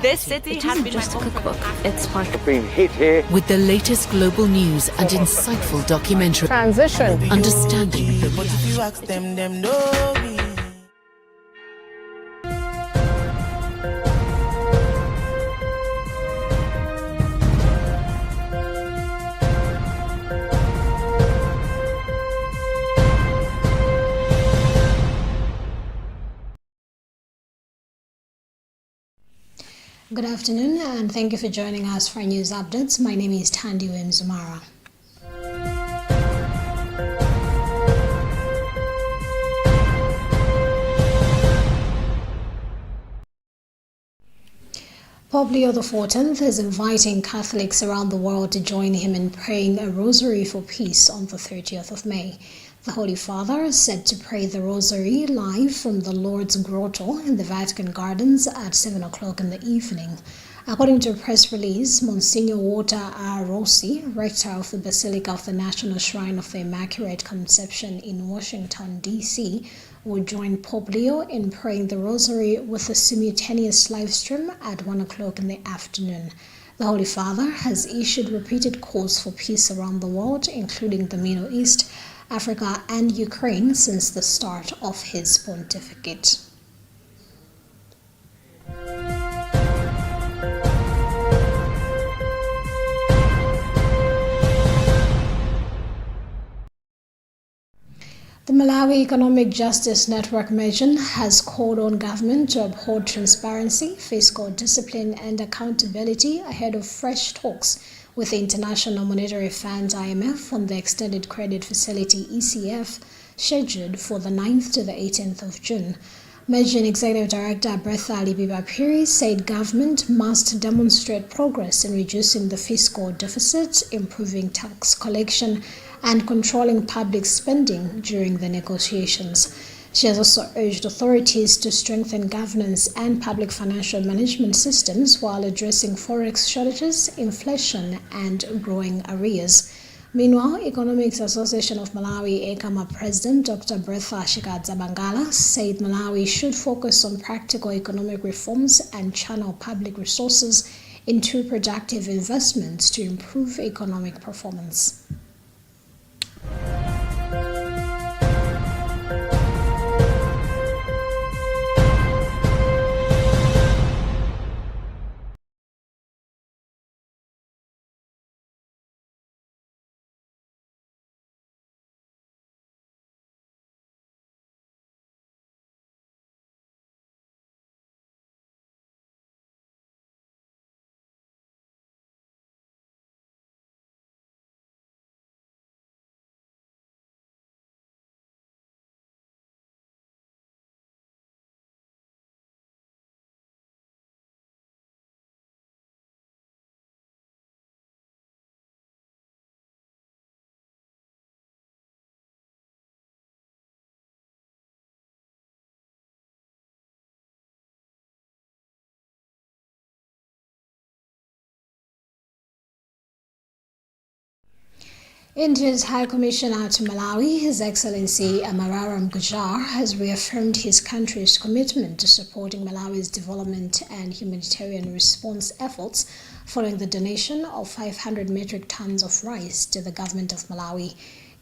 This city has been just a my home cookbook. for It's part of been hit here. with the latest global news and insightful documentary. Transition. Understanding the But if you ask them know me. Good afternoon and thank you for joining us for news updates. My name is Tandi Zumara. Pope Leo XIV is inviting Catholics around the world to join him in praying a rosary for peace on the 30th of May. The Holy Father is said to pray the rosary live from the Lord's Grotto in the Vatican Gardens at 7 o'clock in the evening. According to a press release, Monsignor Walter R. Rossi, rector of the Basilica of the National Shrine of the Immaculate Conception in Washington, D.C., will join Pope Leo in praying the rosary with a simultaneous live stream at 1 o'clock in the afternoon. The Holy Father has issued repeated calls for peace around the world, including the Middle East, Africa, and Ukraine since the start of his pontificate. The Malawi Economic Justice Network Mission has called on government to uphold transparency, fiscal discipline, and accountability ahead of fresh talks with the International Monetary Fund (IMF) on the Extended Credit Facility (ECF) scheduled for the 9th to the 18th of June. Mission Executive Director Bertha Libiba-Piri said government must demonstrate progress in reducing the fiscal deficit, improving tax collection, and controlling public spending during the negotiations. She has also urged authorities to strengthen governance and public financial management systems while addressing forex shortages, inflation, and growing arrears. Meanwhile, Economics Association of Malawi ECAMA President Dr. Bertha Shikadza-Bangala said Malawi should focus on practical economic reforms and channel public resources into productive investments to improve economic performance. India's High Commissioner to Malawi, His Excellency Amararam Gujar, has reaffirmed his country's commitment to supporting Malawi's development and humanitarian response efforts following the donation of 500 metric tons of rice to the government of Malawi.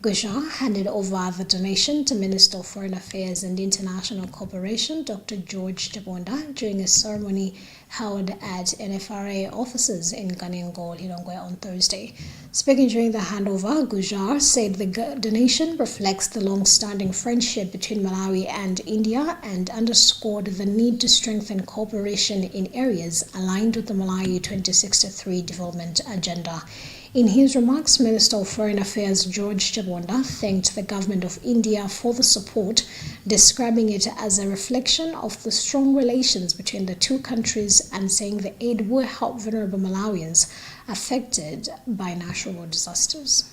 Gujar handed over the donation to Minister of Foreign Affairs and International Cooperation, Dr. George Tebonda, during a ceremony held at NFRA offices in Kanengo, Lilongwe on Thursday. Speaking during the handover, Gujar said the donation reflects the long-standing friendship between Malawi and India and underscored the need to strengthen cooperation in areas aligned with the Malawi 2063 development agenda. In his remarks, Minister of Foreign Affairs George Tebonda thanked the government of India for the support, describing it as a reflection of the strong relations between the two countries and saying the aid will help vulnerable Malawians affected by natural disasters.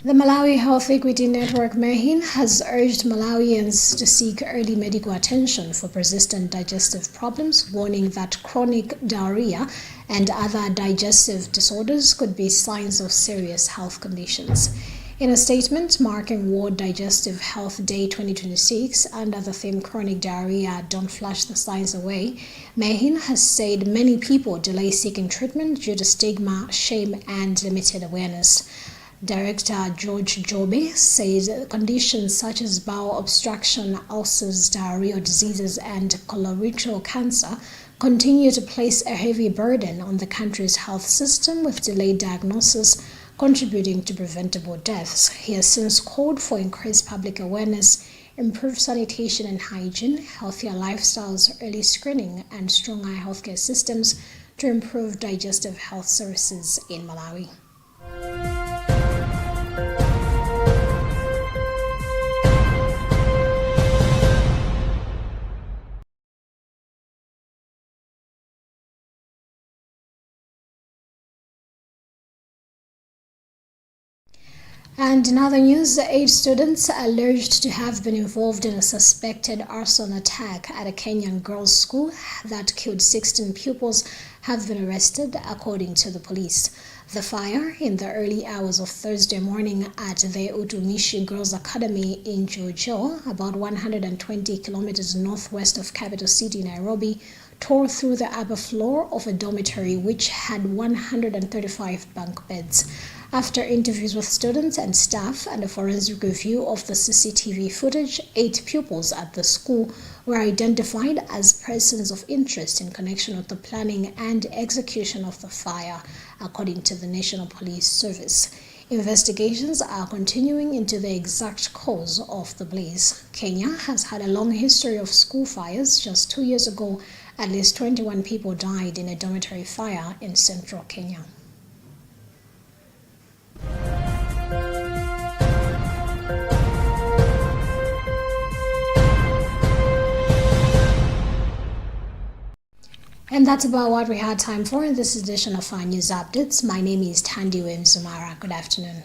The Malawi Health Equity Network (MEHIN) has urged Malawians to seek early medical attention for persistent digestive problems, warning that chronic diarrhea and other digestive disorders could be signs of serious health conditions. In a statement marking World Digestive Health Day 2026 under the theme Chronic Diarrhea, Don't Flush the Signs Away, MEHIN has said many people delay seeking treatment due to stigma, shame, and limited awareness. Director George Jobe says conditions such as bowel obstruction, ulcers, diarrheal diseases, and colorectal cancer continue to place a heavy burden on the country's health system, with delayed diagnosis contributing to preventable deaths. He has since called for increased public awareness, improved sanitation and hygiene, healthier lifestyles, early screening, and stronger healthcare systems to improve digestive health services in Malawi. And in other news, 8 students alleged to have been involved in a suspected arson attack at a Kenyan girls' school that killed 16 pupils have been arrested, according to the police. The fire in the early hours of Thursday morning at the Utumishi Girls Academy in Jojo, about 120 kilometers northwest of capital city Nairobi, tore through the upper floor of a dormitory which had 135 bunk beds. After interviews with students and staff and a forensic review of the CCTV footage, 8 pupils at the school were identified as persons of interest in connection with the planning and execution of the fire, according to the National Police Service. Investigations are continuing into the exact cause of the blaze. Kenya has had a long history of school fires. Just 2 years ago, at least 21 people died in a dormitory fire in central Kenya. And that's about what we had time for in this edition of our news updates. My name is Tandiwe Mzumara. Good afternoon.